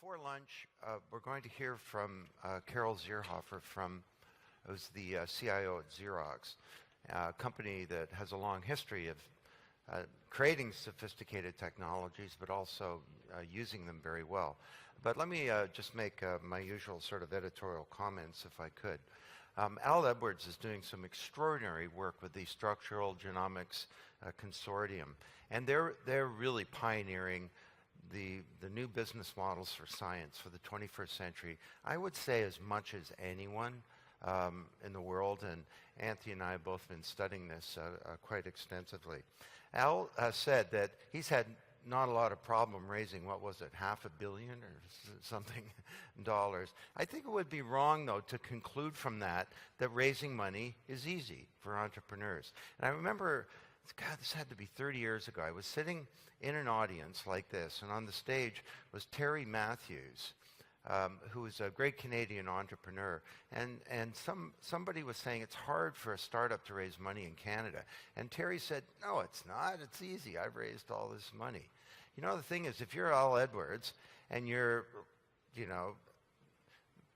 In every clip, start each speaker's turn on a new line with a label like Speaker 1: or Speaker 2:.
Speaker 1: Before lunch, we're going to hear from Carol Zierhoffer who's the CIO at Xerox, a company that has a long history of creating sophisticated technologies, but also using them very well. But let me just make my usual sort of editorial comments, if I could. Al Edwards is doing some extraordinary work with the Structural Genomics Consortium, and they're really pioneering the new business models for science for the 21st century. I would say as much as anyone in the world, and Anthony and I have both been studying this quite extensively. Al said that he's had not a lot of problem raising, what was it, $500 million or something dollars. I think it would be wrong, though, to conclude from that raising money is easy for entrepreneurs. And I remember, God, this had to be 30 years ago. I was sitting in an audience like this, and on the stage was Terry Matthews, who was a great Canadian entrepreneur. And somebody was saying it's hard for a startup to raise money in Canada. And Terry said, no, it's not. It's easy. I've raised all this money. You know, the thing is, if you're Al Edwards and you're,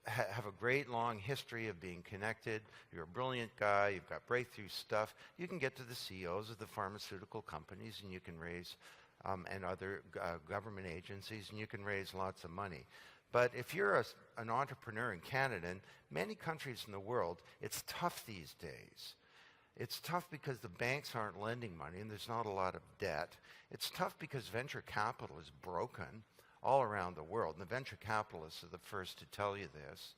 Speaker 1: have a great long history of being connected, you're a brilliant guy, you've got breakthrough stuff, you can get to the CEOs of the pharmaceutical companies and you can raise, and other government agencies, and you can raise lots of money. But if you're an entrepreneur in Canada and many countries in the world, it's tough these days. It's tough because the banks aren't lending money and there's not a lot of debt. It's tough because venture capital is broken all around the world, and the venture capitalists are the first to tell you this.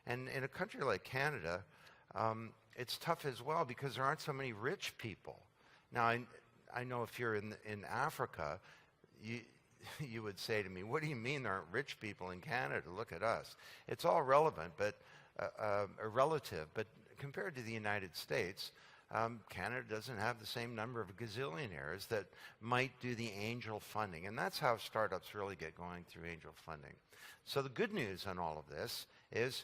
Speaker 1: And in a country like Canada, it's tough as well because there aren't so many rich people. Now, I know if you're in Africa, you would say to me, what do you mean there aren't rich people in Canada? Look at us. It's all relevant, but relative. But compared to the United States, Canada doesn't have the same number of gazillionaires that might do the angel funding. And that's how startups really get going, through angel funding. So the good news on all of this is,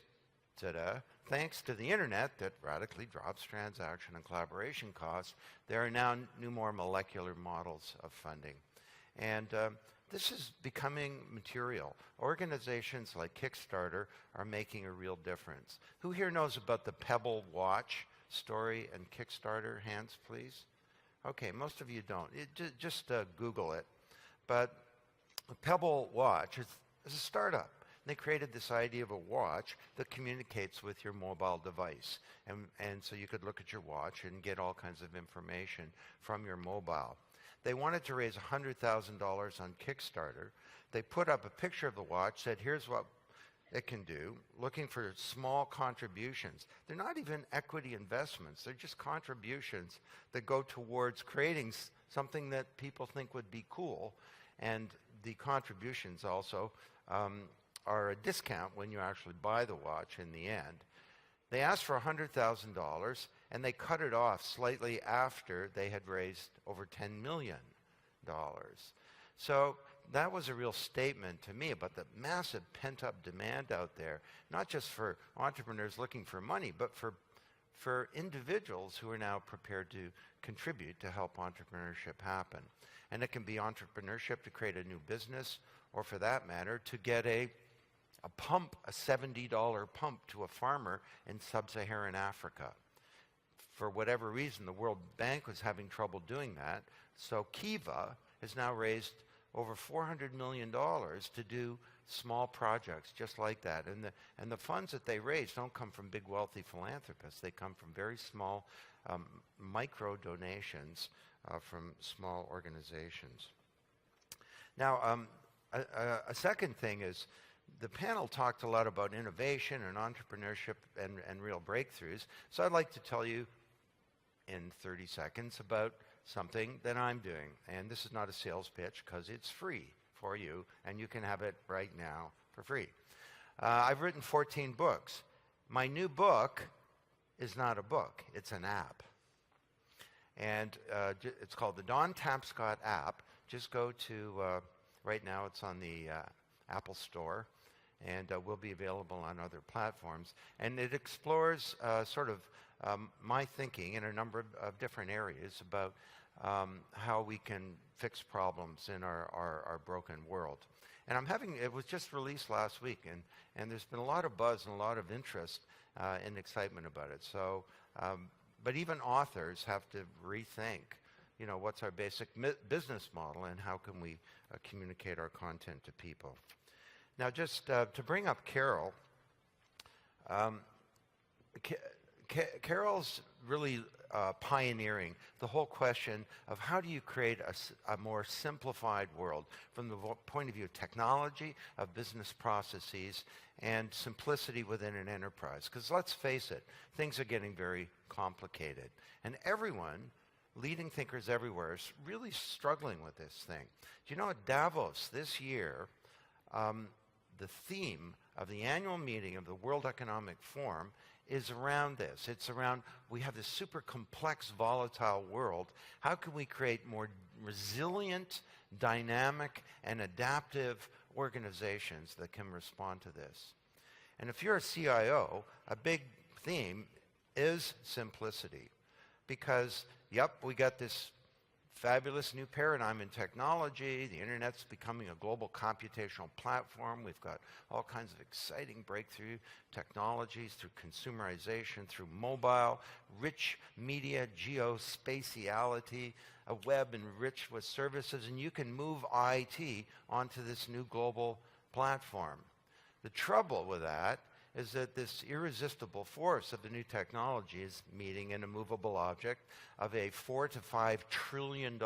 Speaker 1: ta-da, thanks to the internet that radically drops transaction and collaboration costs, there are now more molecular models of funding. And this is becoming material. Organizations like Kickstarter are making a real difference. Who here knows about the Pebble watch story and Kickstarter? Hands, please. Okay, most of you don't. Just Google it. But the Pebble watch is a startup. They created this idea of a watch that communicates with your mobile device. And so you could look at your watch and get all kinds of information from your mobile. They wanted to raise $100,000 on Kickstarter. They put up a picture of the watch, said, here's what it can do, looking for small contributions. They're not even equity investments. They're just contributions that go towards creating something that people think would be cool. And the contributions also are a discount when you actually buy the watch in the end. They asked for $100,000, and they cut it off slightly after they had raised over $10 million. So that was a real statement to me about the massive pent-up demand out there, not just for entrepreneurs looking for money, but for individuals who are now prepared to contribute to help entrepreneurship happen. And it can be entrepreneurship to create a new business, or for that matter, to get a pump, a $70 pump to a farmer in sub-Saharan Africa. For whatever reason, the World Bank was having trouble doing that, so Kiva has now raised over $400 million to do small projects just like that. And the funds that they raise don't come from big wealthy philanthropists. They come from very small micro donations from small organizations. Now, a second thing is, the panel talked a lot about innovation and entrepreneurship and real breakthroughs. So I'd like to tell you in 30 seconds about something that I'm doing. And this is not a sales pitch because it's free for you, and you can have it right now for free. I've written 14 books. My new book is not a book, it's an app. And it's called the Don Tapscott app. Just go to, right now it's on the Apple Store, and will be available on other platforms. And it explores sort of my thinking in a number of different areas about how we can fix problems in our broken world. And it was just released last week, and there's been a lot of buzz and a lot of interest and excitement about it. So, but even authors have to rethink, what's our basic business model and how can we communicate our content to people. Now, just to bring up Carol, Carol's really pioneering the whole question of how do you create a more simplified world from the point of view of technology, of business processes, and simplicity within an enterprise. Because let's face it, things are getting very complicated. And everyone, leading thinkers everywhere, is really struggling with this thing. Do you know at Davos this year, the theme of the annual meeting of the World Economic Forum is around this. It's around, we have this super complex, volatile world. How can we create more resilient, dynamic, and adaptive organizations that can respond to this? And if you're a CIO, a big theme is simplicity. Because, yep, we got this fabulous new paradigm in technology. The internet's becoming a global computational platform. We've got all kinds of exciting breakthrough technologies through consumerization, through mobile, rich media, geospatiality, a web enriched with services, and you can move IT onto this new global platform. The trouble with that is that this irresistible force of the new technology is meeting an immovable object of a $4 to $5 trillion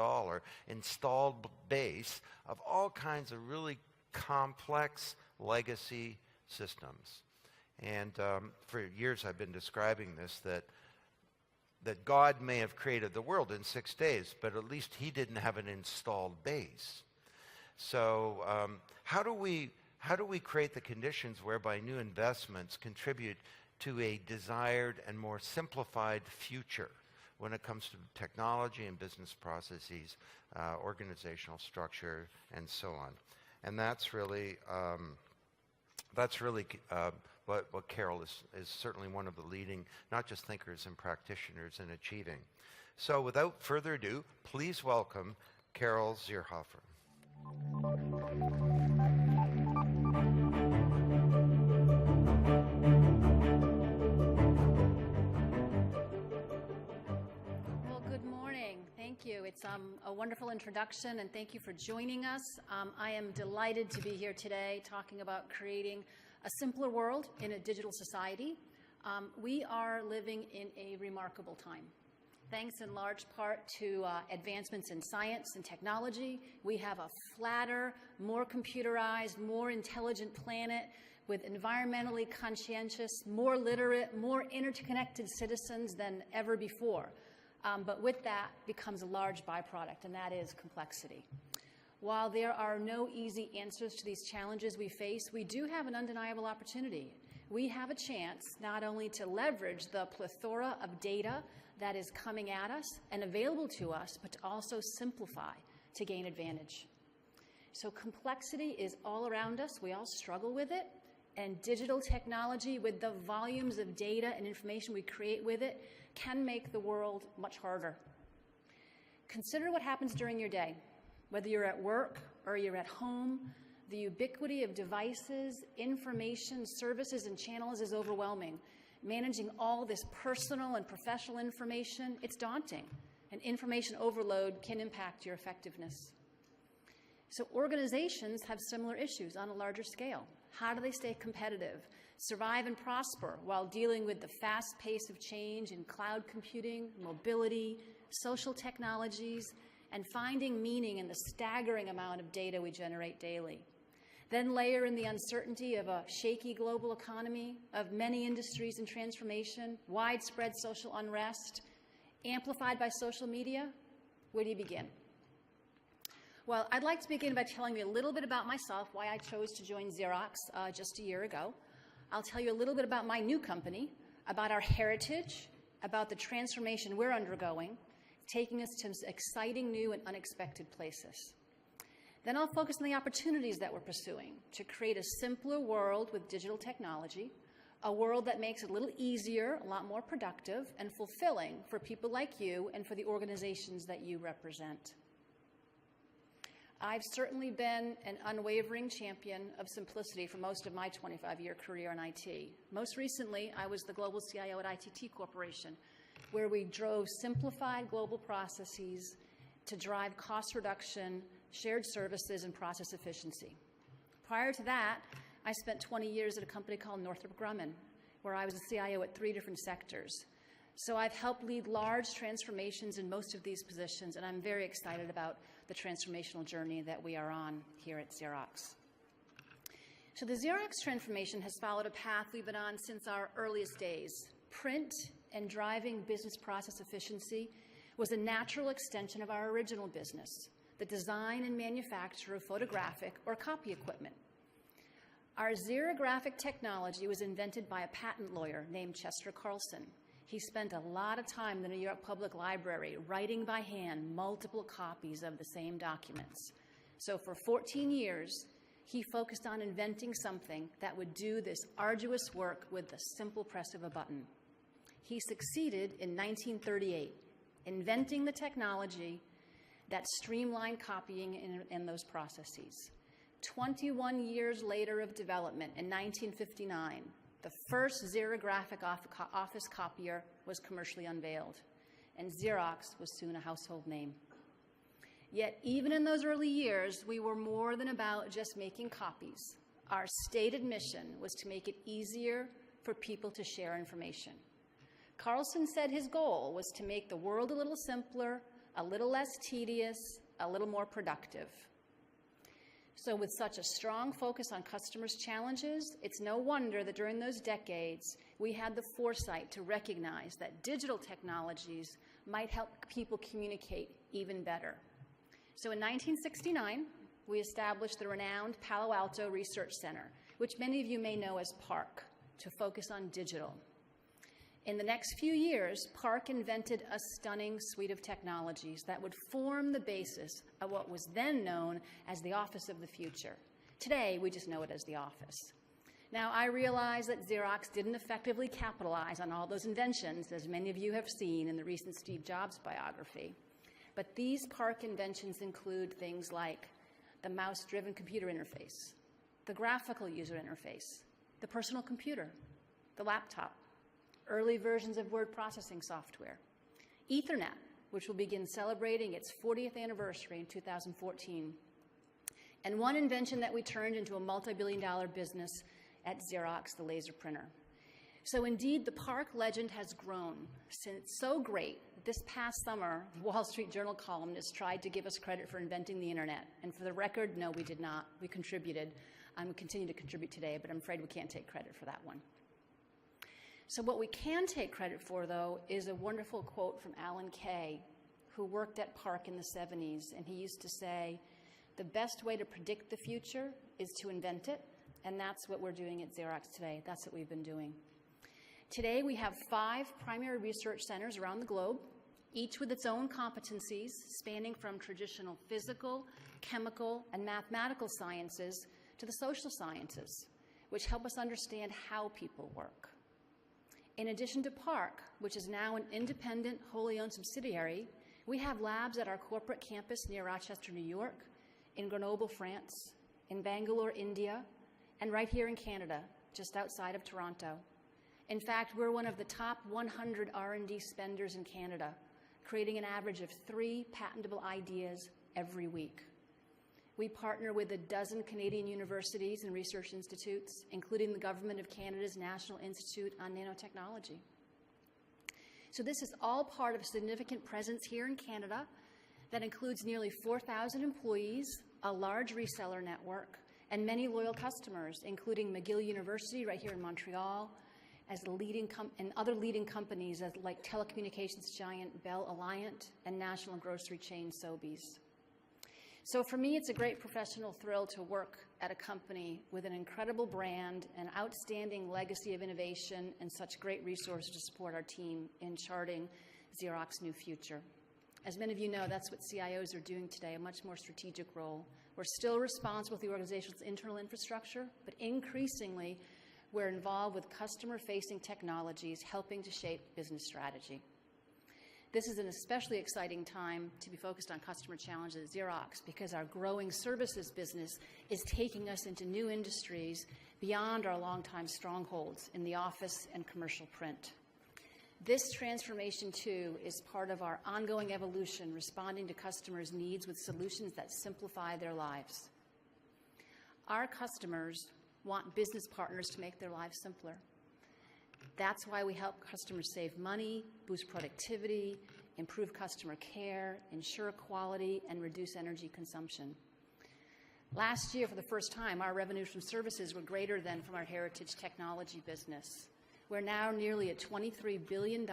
Speaker 1: installed base of all kinds of really complex legacy systems. And for years I've been describing this, that God may have created the world in 6 days, but at least he didn't have an installed base. So how do we create the conditions whereby new investments contribute to a desired and more simplified future when it comes to technology and business processes, organizational structure, and so on? And that's really what Carol is certainly one of the leading, not just thinkers and practitioners in achieving. So without further ado, please welcome Carol Zierhoffer.
Speaker 2: It's a wonderful introduction, and thank you for joining us. I am delighted to be here today talking about creating a simpler world in a digital society. We are living in a remarkable time. Thanks in large part to advancements in science and technology, we have a flatter, more computerized, more intelligent planet with environmentally conscientious, more literate, more interconnected citizens than ever before. But with that becomes a large byproduct, and that is complexity. While there are no easy answers to these challenges we face, we do have an undeniable opportunity. We have a chance not only to leverage the plethora of data that is coming at us and available to us, but to also simplify to gain advantage. So complexity is all around us. We all struggle with it. And digital technology, with the volumes of data and information we create with it, can make the world much harder. Consider what happens during your day. Whether you're at work or you're at home, the ubiquity of devices, information, services, and channels is overwhelming. Managing all this personal and professional information, it's daunting. And information overload can impact your effectiveness. So organizations have similar issues on a larger scale. How do they stay competitive, survive and prosper while dealing with the fast pace of change in cloud computing, mobility, social technologies, and finding meaning in the staggering amount of data we generate daily? Then layer in the uncertainty of a shaky global economy, of many industries in transformation, widespread social unrest, amplified by social media. Where do you begin? Well, I'd like to begin by telling you a little bit about myself, why I chose to join Xerox just a year ago. I'll tell you a little bit about my new company, about our heritage, about the transformation we're undergoing, taking us to exciting new and unexpected places. Then I'll focus on the opportunities that we're pursuing to create a simpler world with digital technology, a world that makes it a little easier, a lot more productive, and fulfilling for people like you and for the organizations that you represent. I've certainly been an unwavering champion of simplicity for most of my 25-year career in IT. Most recently, I was the global CIO at ITT Corporation, where we drove simplified global processes to drive cost reduction, shared services, and process efficiency. Prior to that, I spent 20 years at a company called Northrop Grumman, where I was a CIO at 3 different sectors. So I've helped lead large transformations in most of these positions, and I'm very excited about the transformational journey that we are on here at Xerox. So the Xerox transformation has followed a path we've been on since our earliest days. Print and driving business process efficiency was a natural extension of our original business, the design and manufacture of photographic or copy equipment. Our xerographic technology was invented by a patent lawyer named Chester Carlson. He spent a lot of time in the New York Public Library writing by hand multiple copies of the same documents. So for 14 years, he focused on inventing something that would do this arduous work with the simple press of a button. He succeeded in 1938, inventing the technology that streamlined copying in those processes. 21 years later of development, in 1959, the first xerographic office copier was commercially unveiled, and Xerox was soon a household name. Yet, even in those early years, we were more than about just making copies. Our stated mission was to make it easier for people to share information. Carlson said his goal was to make the world a little simpler, a little less tedious, a little more productive. So with such a strong focus on customers' challenges, it's no wonder that during those decades, we had the foresight to recognize that digital technologies might help people communicate even better. So in 1969, we established the renowned Palo Alto Research Center, which many of you may know as PARC, to focus on digital. In the next few years, PARC invented a stunning suite of technologies that would form the basis of what was then known as the Office of the Future. Today, we just know it as the Office. Now, I realize that Xerox didn't effectively capitalize on all those inventions, as many of you have seen in the recent Steve Jobs biography. But these PARC inventions include things like the mouse-driven computer interface, the graphical user interface, the personal computer, the laptop, early versions of word processing software, Ethernet, which will begin celebrating its 40th anniversary in 2014, and one invention that we turned into a multi-billion-dollar business at Xerox, the laser printer. So indeed, the PARC legend has grown, since so great that this past summer, the Wall Street Journal columnist tried to give us credit for inventing the internet. And for the record, no, we did not. We contributed. We continue to contribute today, but I'm afraid we can't take credit for that one. So what we can take credit for, though, is a wonderful quote from Alan Kay, who worked at PARC in the 70s, and he used to say, "The best way to predict the future is to invent it," and that's what we're doing at Xerox today. That's what we've been doing. Today, we have 5 primary research centers around the globe, each with its own competencies, spanning from traditional physical, chemical, and mathematical sciences to the social sciences, which help us understand how people work. In addition to PARC, which is now an independent, wholly owned subsidiary, we have labs at our corporate campus near Rochester, New York, in Grenoble, France, in Bangalore, India, and right here in Canada, just outside of Toronto. In fact, we're one of the top 100 R&D spenders in Canada, creating an average of 3 patentable ideas every week. We partner with a dozen Canadian universities and research institutes, including the Government of Canada's National Institute on Nanotechnology. So this is all part of a significant presence here in Canada that includes nearly 4,000 employees, a large reseller network, and many loyal customers, including McGill University right here in Montreal, as and other leading companies like telecommunications giant Bell Alliant and national grocery chain Sobeys. So for me, it's a great professional thrill to work at a company with an incredible brand, an outstanding legacy of innovation, and such great resources to support our team in charting Xerox's new future. As many of you know, that's what CIOs are doing today, a much more strategic role. We're still responsible for the organization's internal infrastructure, but increasingly, we're involved with customer-facing technologies helping to shape business strategy. This is an especially exciting time to be focused on customer challenges at Xerox because our growing services business is taking us into new industries beyond our longtime strongholds in the office and commercial print. This transformation, too, is part of our ongoing evolution, responding to customers' needs with solutions that simplify their lives. Our customers want business partners to make their lives simpler. That's why we help customers save money, boost productivity, improve customer care, ensure quality, and reduce energy consumption. Last year, for the first time, our revenues from services were greater than from our heritage technology business. We're now nearly a $23 billion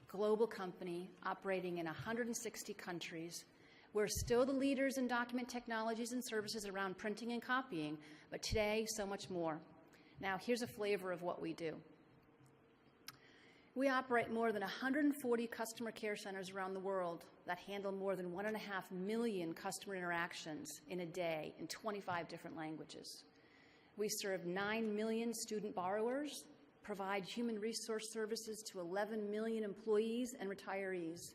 Speaker 2: global company operating in 160 countries. We're still the leaders in document technologies and services around printing and copying, but today, so much more. Now, here's a flavor of what we do. We operate more than 140 customer care centers around the world that handle more than 1.5 million customer interactions in a day in 25 different languages. We serve 9 million student borrowers, provide human resource services to 11 million employees and retirees.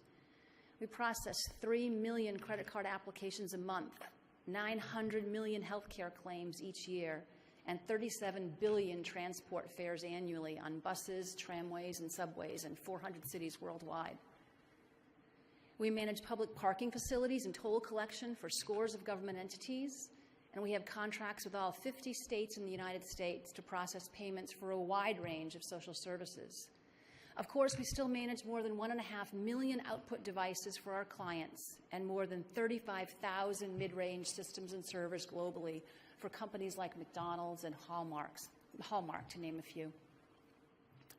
Speaker 2: We process 3 million credit card applications a month, 900 million healthcare claims each year, and 37 billion transport fares annually on buses, tramways, and subways in 400 cities worldwide. We manage public parking facilities and toll collection for scores of government entities, and we have contracts with all 50 states in the United States to process payments for a wide range of social services. Of course, we still manage more than 1.5 million output devices for our clients and more than 35,000 mid-range systems and servers globally for companies like McDonald's and Hallmark, to name a few.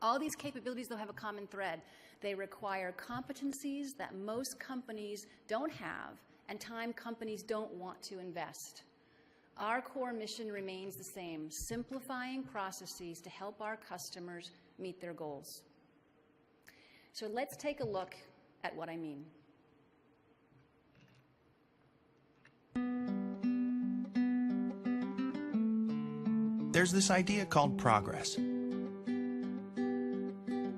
Speaker 2: All these capabilities, though, have a common thread. They require competencies that most companies don't have and time companies don't want to invest. Our core mission remains the same: simplifying processes to help our customers meet their goals. So let's take a look at what I mean.
Speaker 3: There's this idea called progress.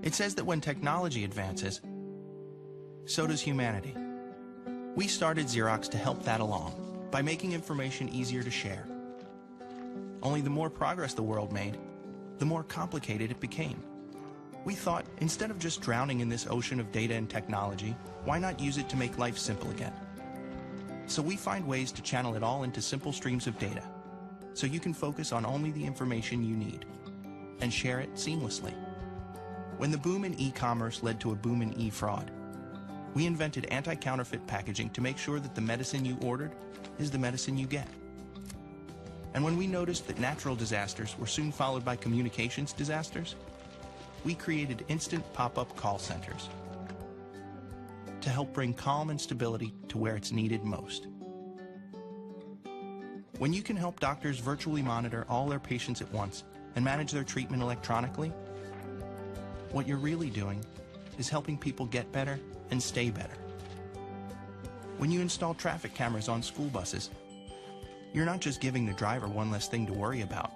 Speaker 3: It says that when technology advances, so does humanity. We started Xerox to help that along by making information easier to share. Only the more progress the world made, the more complicated it became. We thought, instead of just drowning in this ocean of data and technology, why not use it to make life simple again? So we find ways to channel it all into simple streams of data, so you can focus on only the information you need and share it seamlessly. When the boom in e-commerce led to a boom in e-fraud, we invented anti-counterfeit packaging to make sure that the medicine you ordered is the medicine you get. And when we noticed that natural disasters were soon followed by communications disasters, we created instant pop-up call centers to help bring calm and stability to where it's needed most. When you can help doctors virtually monitor all their patients at once and manage their treatment electronically, what you're really doing is helping people get better and stay better. When you install traffic cameras on school buses, you're not just giving the driver one less thing to worry about.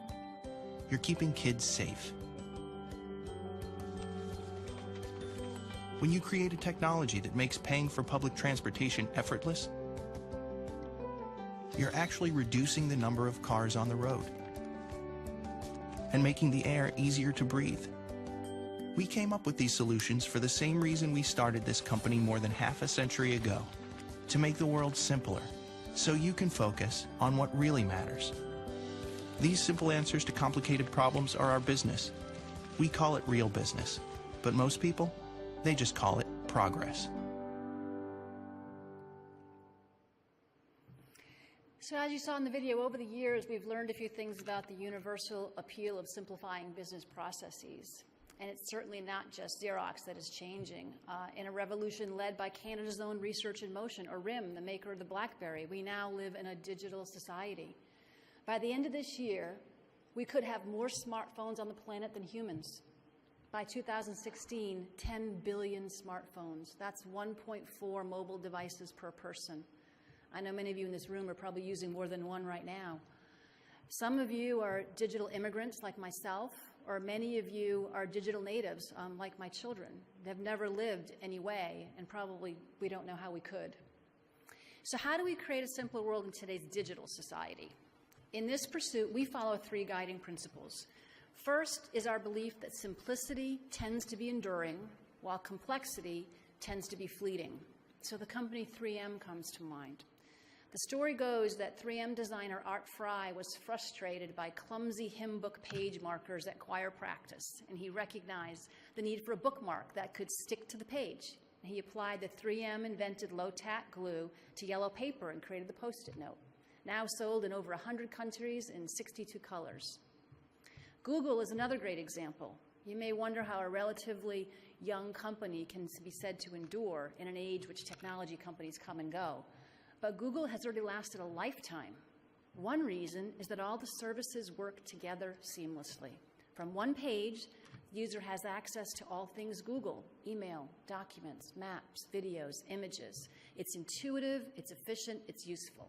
Speaker 3: You're keeping kids safe. When you create a technology that makes paying for public transportation effortless, you're actually reducing the number of cars on the road and making the air easier to breathe. We came up with these solutions for the same reason we started this company more than half a century ago: to make the world simpler, so you can focus on what really matters. These simple answers to complicated problems are our business. We call it real business, but most people, they just call it progress.
Speaker 2: So as you saw in the video, over the years, we've learned a few things about the universal appeal of simplifying business processes. And it's certainly not just Xerox that is changing. In a revolution led by Canada's own Research in Motion, or RIM, the maker of the BlackBerry, we now live in a digital society. By the end of this year, we could have more smartphones on the planet than humans. By 2016, 10 billion smartphones. That's 1.4 mobile devices per person. I know many of you in this room are probably using more than one right now. Some of you are digital immigrants like myself, or many of you are digital natives like my children. They've never lived any way, and probably we don't know how we could. So how do we create a simpler world in today's digital society? In this pursuit, we follow 3 guiding principles. First is our belief that simplicity tends to be enduring, while complexity tends to be fleeting. So the company 3M comes to mind. The story goes that 3M designer Art Fry was frustrated by clumsy hymn book page markers at choir practice, and he recognized the need for a bookmark that could stick to the page. And he applied the 3M invented low-tack glue to yellow paper and created the Post-it note, now sold in over 100 countries in 62 colors. Google is another great example. You may wonder how a relatively young company can be said to endure in an age which technology companies come and go. But Google has already lasted a lifetime. One reason is that all the services work together seamlessly. From one page, the user has access to all things Google: email, documents, maps, videos, images. It's intuitive, it's efficient, it's useful.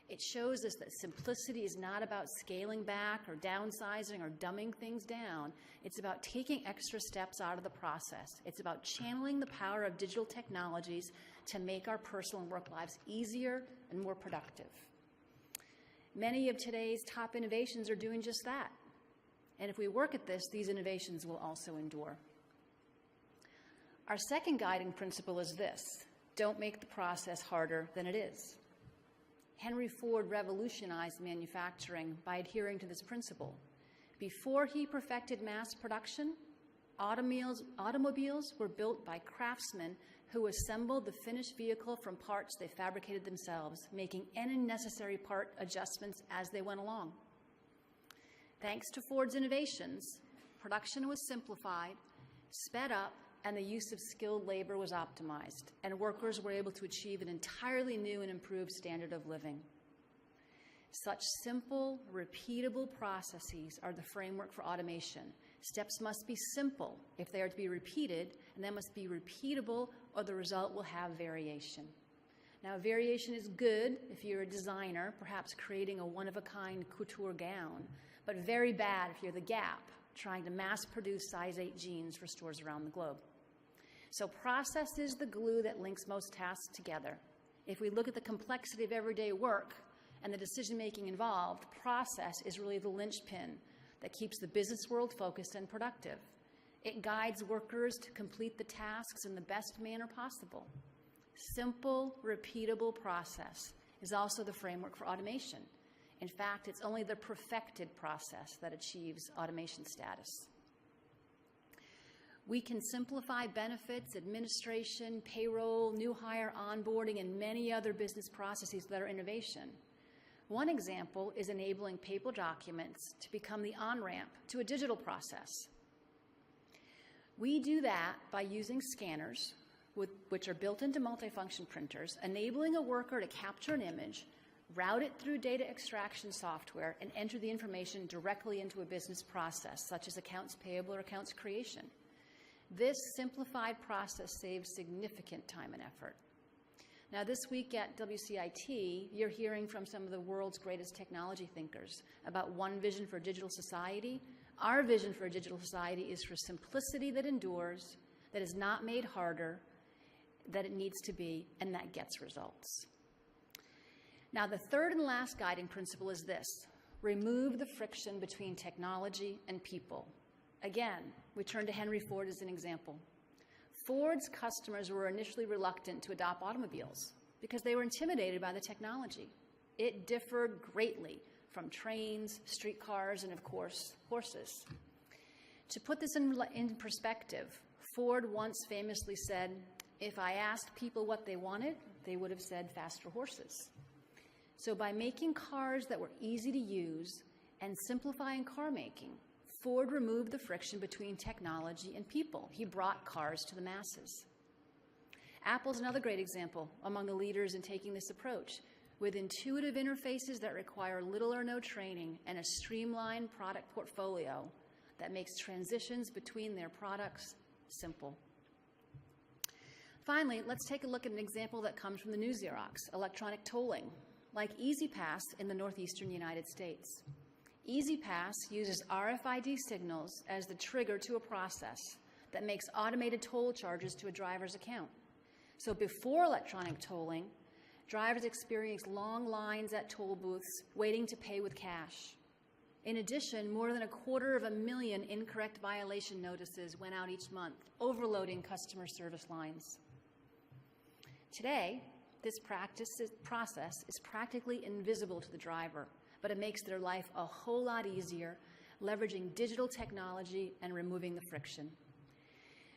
Speaker 2: It shows us that simplicity is not about scaling back or downsizing or dumbing things down. It's about taking extra steps out of the process. It's about channeling the power of digital technologies to make our personal and work lives easier and more productive. Many of today's top innovations are doing just that. And if we work at this, these innovations will also endure. Our second guiding principle is this: don't make the process harder than it is. Henry Ford revolutionized manufacturing by adhering to this principle. Before he perfected mass production, automobiles were built by craftsmen who assembled the finished vehicle from parts they fabricated themselves, making any necessary part adjustments as they went along. Thanks to Ford's innovations, production was simplified, sped up, and the use of skilled labor was optimized, and workers were able to achieve an entirely new and improved standard of living. Such simple, repeatable processes are the framework for automation. Steps must be simple if they are to be repeated, and they must be repeatable or the result will have variation. Now, variation is good if you're a designer, perhaps creating a one-of-a-kind couture gown, but very bad if you're the Gap, trying to mass-produce size 8 jeans for stores around the globe. So process is the glue that links most tasks together. If we look at the complexity of everyday work and the decision-making involved, process is really the linchpin that keeps the business world focused and productive. It guides workers to complete the tasks in the best manner possible. Simple, repeatable process is also the framework for automation. In fact, it's only the perfected process that achieves automation status. We can simplify benefits, administration, payroll, new hire onboarding, and many other business processes that are innovation. One example is enabling paper documents to become the on-ramp to a digital process. We do that by using scanners, which are built into multifunction printers, enabling a worker to capture an image, route it through data extraction software, and enter the information directly into a business process, such as accounts payable or accounts creation. This simplified process saves significant time and effort. Now, this week at WCIT, you're hearing from some of the world's greatest technology thinkers about one vision for a digital society. Our vision for a digital society is for simplicity that endures, that is not made harder, that it needs to be, and that gets results. Now, the third and last guiding principle is this: remove the friction between technology and people. Again, we turn to Henry Ford as an example. Ford's customers were initially reluctant to adopt automobiles because they were intimidated by the technology. It differed greatly from trains, streetcars, and of course, horses. To put this in perspective, Ford once famously said, "If I asked people what they wanted, they would have said faster horses." So by making cars that were easy to use and simplifying car making, Ford removed the friction between technology and people. He brought cars to the masses. Apple's another great example among the leaders in taking this approach, with intuitive interfaces that require little or no training and a streamlined product portfolio that makes transitions between their products simple. Finally, let's take a look at an example that comes from the new Xerox, electronic tolling, like EasyPass in the northeastern United States. EasyPass uses RFID signals as the trigger to a process that makes automated toll charges to a driver's account. So before electronic tolling, drivers experience long lines at toll booths waiting to pay with cash. In addition, more than 250,000 incorrect violation notices went out each month, overloading customer service lines. Today, this process is practically invisible to the driver, but it makes their life a whole lot easier, leveraging digital technology and removing the friction.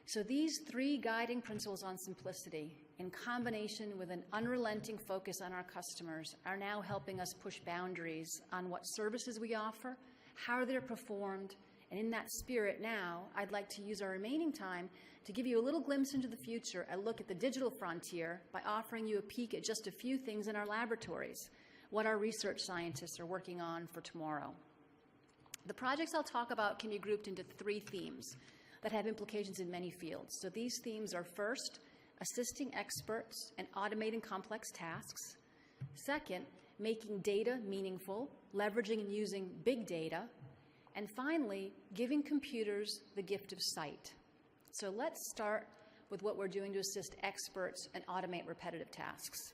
Speaker 2: So these three guiding principles on simplicity, in combination with an unrelenting focus on our customers, are now helping us push boundaries on what services we offer, how they're performed, and in that spirit now, I'd like to use our remaining time to give you a little glimpse into the future, a look at the digital frontier by offering you a peek at just a few things in our laboratories, what our research scientists are working on for tomorrow. The projects I'll talk about can be grouped into three themes that have implications in many fields. So these themes are: first, assisting experts and automating complex tasks; second, making data meaningful, leveraging and using big data; and finally, giving computers the gift of sight. So let's start with what we're doing to assist experts and automate repetitive tasks.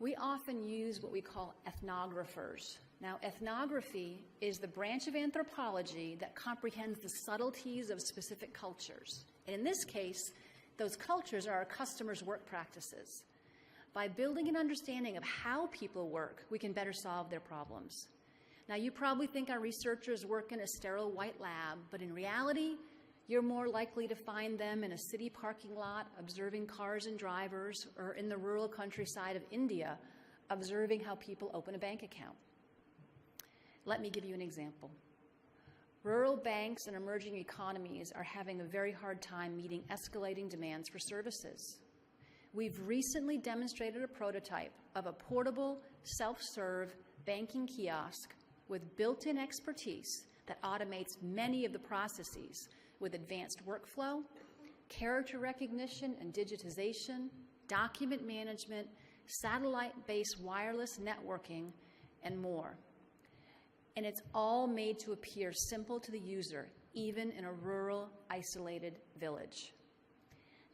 Speaker 2: We often use what we call ethnographers. Now, ethnography is the branch of anthropology that comprehends the subtleties of specific cultures. And in this case, those cultures are our customers' work practices. By building an understanding of how people work, we can better solve their problems. Now, you probably think our researchers work in a sterile white lab, but in reality, you're more likely to find them in a city parking lot observing cars and drivers, or in the rural countryside of India observing how people open a bank account. Let me give you an example. Rural banks and emerging economies are having a very hard time meeting escalating demands for services. We've recently demonstrated a prototype of a portable, self-serve banking kiosk with built-in expertise that automates many of the processes with advanced workflow, character recognition and digitization, document management, satellite-based wireless networking, and more. And it's all made to appear simple to the user, even in a rural, isolated village.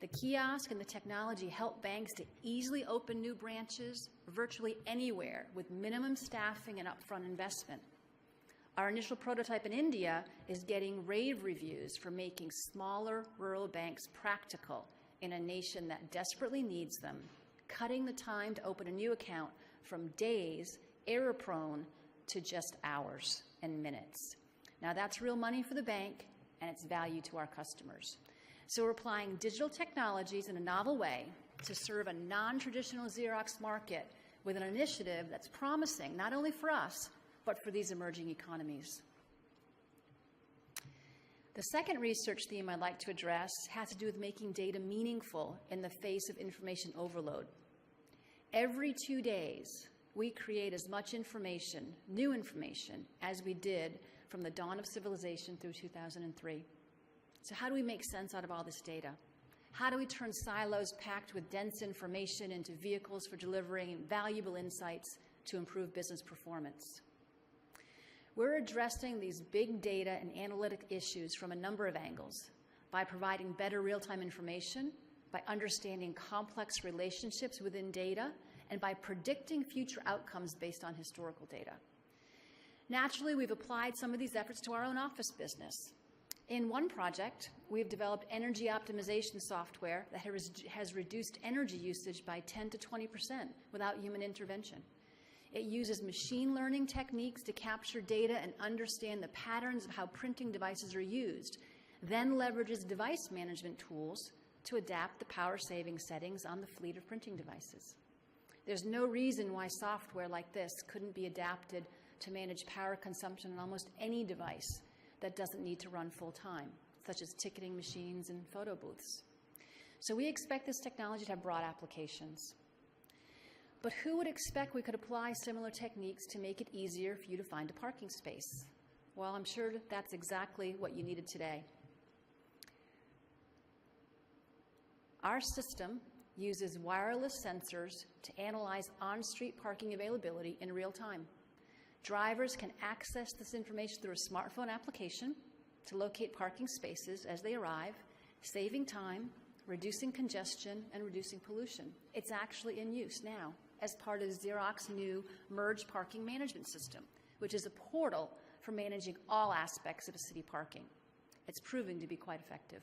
Speaker 2: The kiosk and the technology help banks to easily open new branches virtually anywhere with minimum staffing and upfront investment. Our initial prototype in India is getting rave reviews for making smaller rural banks practical in a nation that desperately needs them, cutting the time to open a new account from days, error-prone, to just hours and minutes. Now that's real money for the bank, and it's value to our customers. So we're applying digital technologies in a novel way to serve a non-traditional Xerox market with an initiative that's promising not only for us, but for these emerging economies. The second research theme I'd like to address has to do with making data meaningful in the face of information overload. Every 2 days, we create as much information, new information, as we did from the dawn of civilization through 2003. So how do we make sense out of all this data? How do we turn silos packed with dense information into vehicles for delivering valuable insights to improve business performance? We're addressing these big data and analytic issues from a number of angles: by providing better real-time information, by understanding complex relationships within data, and by predicting future outcomes based on historical data. Naturally, we've applied some of these efforts to our own office business. In one project, we've developed energy optimization software that has reduced energy usage by 10 to 20% without human intervention. It uses machine learning techniques to capture data and understand the patterns of how printing devices are used, then leverages device management tools to adapt the power-saving settings on the fleet of printing devices. There's no reason why software like this couldn't be adapted to manage power consumption on almost any device that doesn't need to run full-time, such as ticketing machines and photo booths. So we expect this technology to have broad applications. But who would expect we could apply similar techniques to make it easier for you to find a parking space? Well, I'm sure that's exactly what you needed today. Our system uses wireless sensors to analyze on-street parking availability in real time, Drivers can access this information through a smartphone application to locate parking spaces as they arrive, saving time, reducing congestion, and reducing pollution. It's actually in use now as part of Xerox's new merged parking management system, which is a portal for managing all aspects of a city parking. It's proving to be quite effective.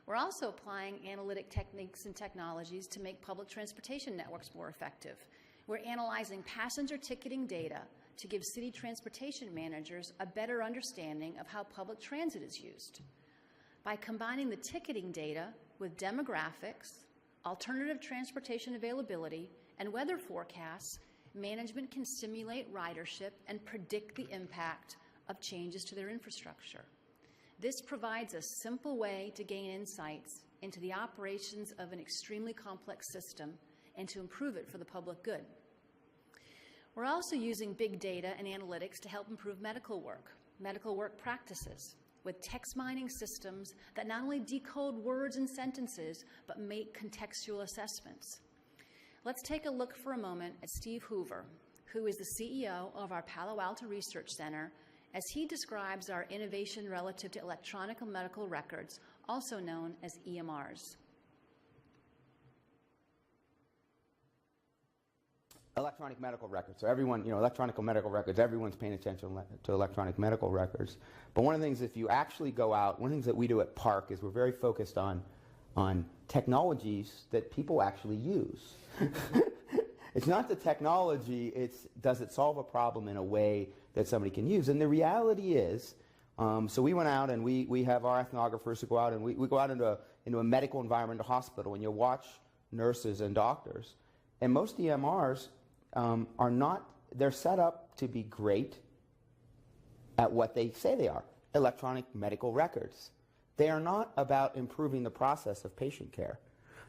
Speaker 2: We're also applying analytic techniques and technologies to make public transportation networks more effective. We're analyzing passenger ticketing data to give city transportation managers a better understanding of how public transit is used. By combining the ticketing data with demographics, alternative transportation availability, and weather forecasts, management can simulate ridership and predict the impact of changes to their infrastructure. This provides a simple way to gain insights into the operations of an extremely complex system and to improve it for the public good. We're also using big data and analytics to help improve medical work practices, with text mining systems that not only decode words and sentences, but make contextual assessments. Let's take a look for a moment at Steve Hoover, who is the CEO of our Palo Alto Research Center, as he describes our innovation relative to electronic medical records, also known as EMRs.
Speaker 4: Electronic medical records. So everyone, electronic medical records, everyone's paying attention to electronic medical records. But one of the things, if you actually go out, one of the things that we do at Park is we're very focused on technologies that people actually use. It's not the technology, it's does it solve a problem in a way that somebody can use. And the reality is, so we went out and we have our ethnographers who go out and we go out into a medical environment, a hospital, and you watch nurses and doctors. And most EMRs are not, they're set up to be great at what they say they are, electronic medical records. They are not about improving the process of patient care.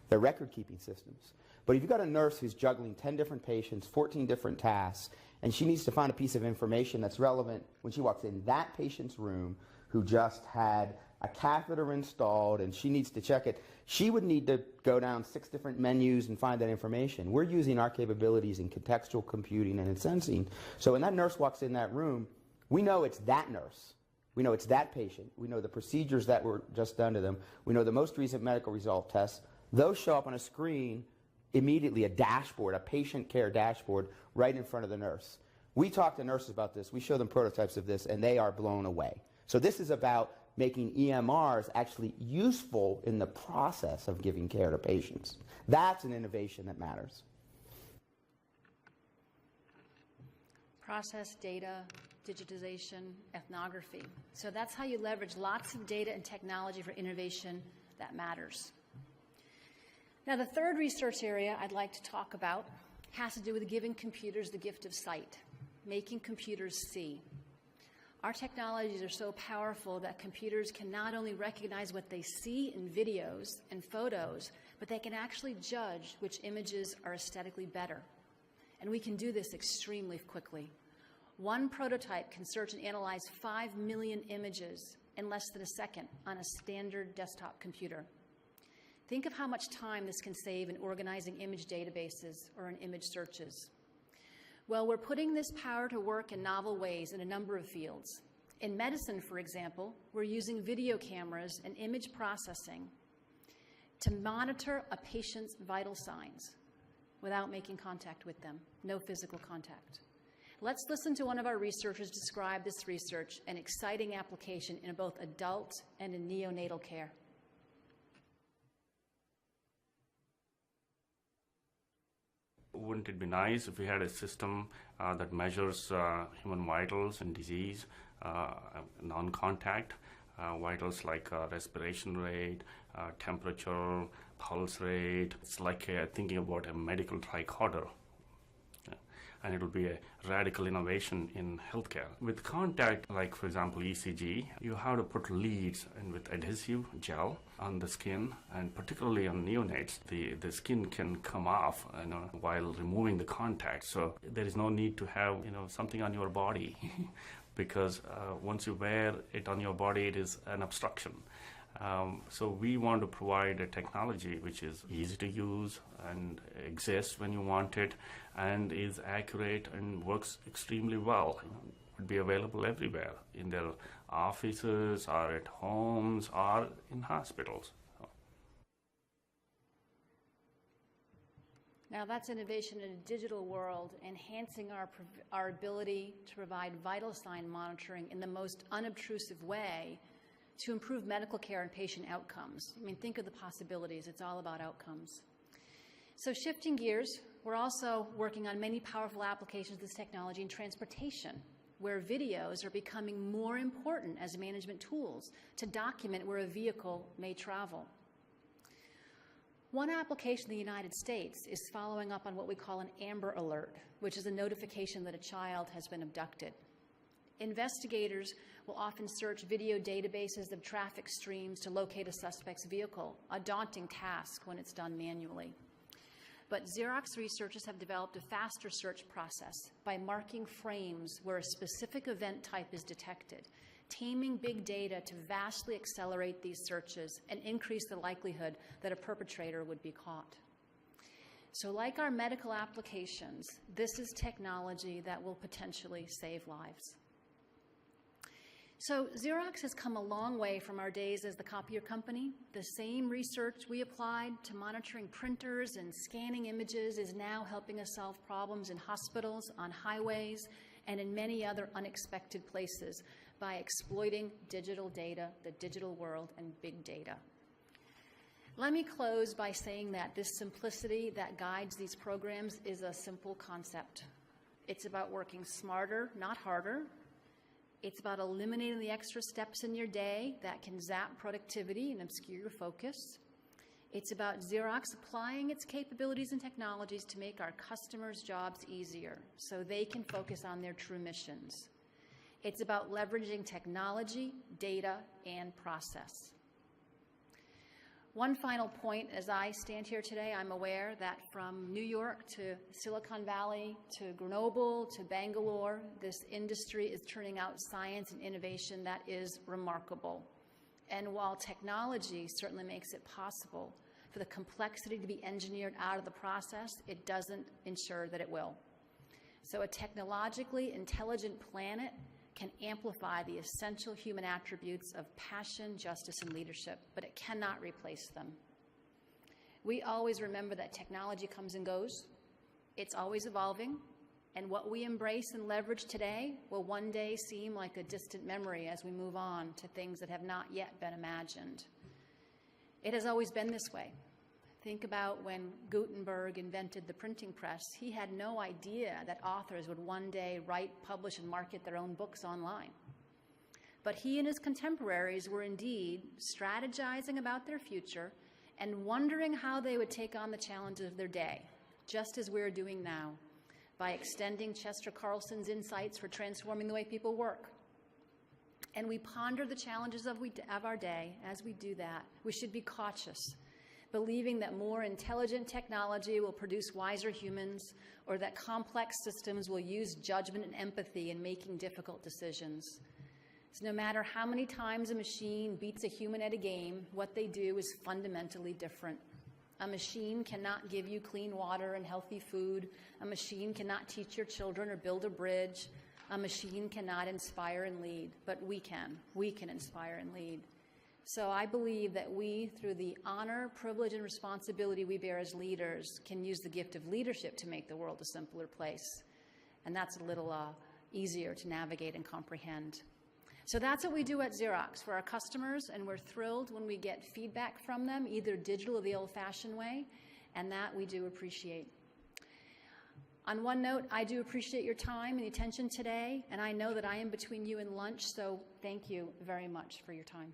Speaker 4: They're record-keeping systems. But if you've got a nurse who's juggling 10 different patients, 14 different tasks, and she needs to find a piece of information that's relevant when she walks in that patient's room who just had a catheter installed and she needs to check it, she would need to go down 6 different menus and find that information. We're using our capabilities in contextual computing and in sensing. So when that nurse walks in that room, we know it's that nurse. We know it's that patient. We know the procedures that were just done to them. We know the most recent medical result tests. Those show up on a screen immediately, a dashboard, a patient care dashboard right in front of the nurse. We talk to nurses about this. We show them prototypes of this, and they are blown away. So this is about making EMRs actually useful in the process of giving care to patients. That's an innovation that matters.
Speaker 2: Process, data, digitization, ethnography. So that's how you leverage lots of data and technology for innovation that matters. Now, the third research area I'd like to talk about has to do with giving computers the gift of sight, making computers see. Our technologies are so powerful that computers can not only recognize what they see in videos and photos, but they can actually judge which images are aesthetically better. And we can do this extremely quickly. One prototype can search and analyze 5 million images in less than a second on a standard desktop computer. Think of how much time this can save in organizing image databases or in image searches. Well, we're putting this power to work in novel ways in a number of fields. In medicine, for example, we're using video cameras and image processing to monitor a patient's vital signs without making contact with them, no physical contact. Let's listen to one of our researchers describe this research, an exciting application in both adult and in neonatal care.
Speaker 5: Wouldn't it be nice if we had a system that measures human vitals and disease, non-contact vitals like respiration rate, temperature, pulse rate? It's like thinking about a medical tricorder. And it will be a radical innovation in healthcare. With contact, like for example ECG, you have to put leads and with adhesive gel on the skin, and particularly on neonates, the skin can come off while removing the contact. So there is no need to have something on your body because once you wear it on your body, it is an obstruction. So we want to provide a technology which is easy to use and exists when you want it, and is accurate and works extremely well. Would be available everywhere, in their offices or at homes or in hospitals.
Speaker 2: Now that's innovation in a digital world, enhancing our ability to provide vital sign monitoring in the most unobtrusive way to improve medical care and patient outcomes. I mean, think of the possibilities. It's all about outcomes. So shifting gears, we're also working on many powerful applications of this technology in transportation, where videos are becoming more important as management tools to document where a vehicle may travel. One application in the United States is following up on what we call an Amber Alert, which is a notification that a child has been abducted. Investigators will often search video databases of traffic streams to locate a suspect's vehicle, a daunting task when it's done manually. But Xerox researchers have developed a faster search process by marking frames where a specific event type is detected, taming big data to vastly accelerate these searches and increase the likelihood that a perpetrator would be caught. So like our medical applications, this is technology that will potentially save lives. So Xerox has come a long way from our days as the copier company. The same research we applied to monitoring printers and scanning images is now helping us solve problems in hospitals, on highways, and in many other unexpected places by exploiting digital data, the digital world, and big data. Let me close by saying that this simplicity that guides these programs is a simple concept. It's about working smarter, not harder. It's about eliminating the extra steps in your day that can zap productivity and obscure your focus. It's about Xerox applying its capabilities and technologies to make our customers' jobs easier so they can focus on their true missions. It's about leveraging technology, data, and process. One final point, as I stand here today, I'm aware that from New York to Silicon Valley to Grenoble to Bangalore, this industry is turning out science and innovation that is remarkable. And while technology certainly makes it possible for the complexity to be engineered out of the process, it doesn't ensure that it will. So a technologically intelligent planet can amplify the essential human attributes of passion, justice, and leadership, but it cannot replace them. We always remember that technology comes and goes. It's always evolving, and what we embrace and leverage today will one day seem like a distant memory as we move on to things that have not yet been imagined. It has always been this way. Think about when Gutenberg invented the printing press. He had no idea that authors would one day write, publish, and market their own books online. But he and his contemporaries were indeed strategizing about their future and wondering how they would take on the challenges of their day, just as we're doing now, by extending Chester Carlson's insights for transforming the way people work. And we ponder the challenges of our day. As we do that, we should be cautious, believing that more intelligent technology will produce wiser humans, or that complex systems will use judgment and empathy in making difficult decisions. So no matter how many times a machine beats a human at a game, what they do is fundamentally different. A machine cannot give you clean water and healthy food. A machine cannot teach your children or build a bridge. A machine cannot inspire and lead, but we can. We can inspire and lead. So I believe that we, through the honor, privilege, and responsibility we bear as leaders, can use the gift of leadership to make the world a simpler place. And that's a little easier to navigate and comprehend. So that's what we do at Xerox for our customers, and we're thrilled when we get feedback from them, either digital or the old-fashioned way, and that we do appreciate. On one note, I do appreciate your time and attention today, and I know that I am between you and lunch, so thank you very much for your time.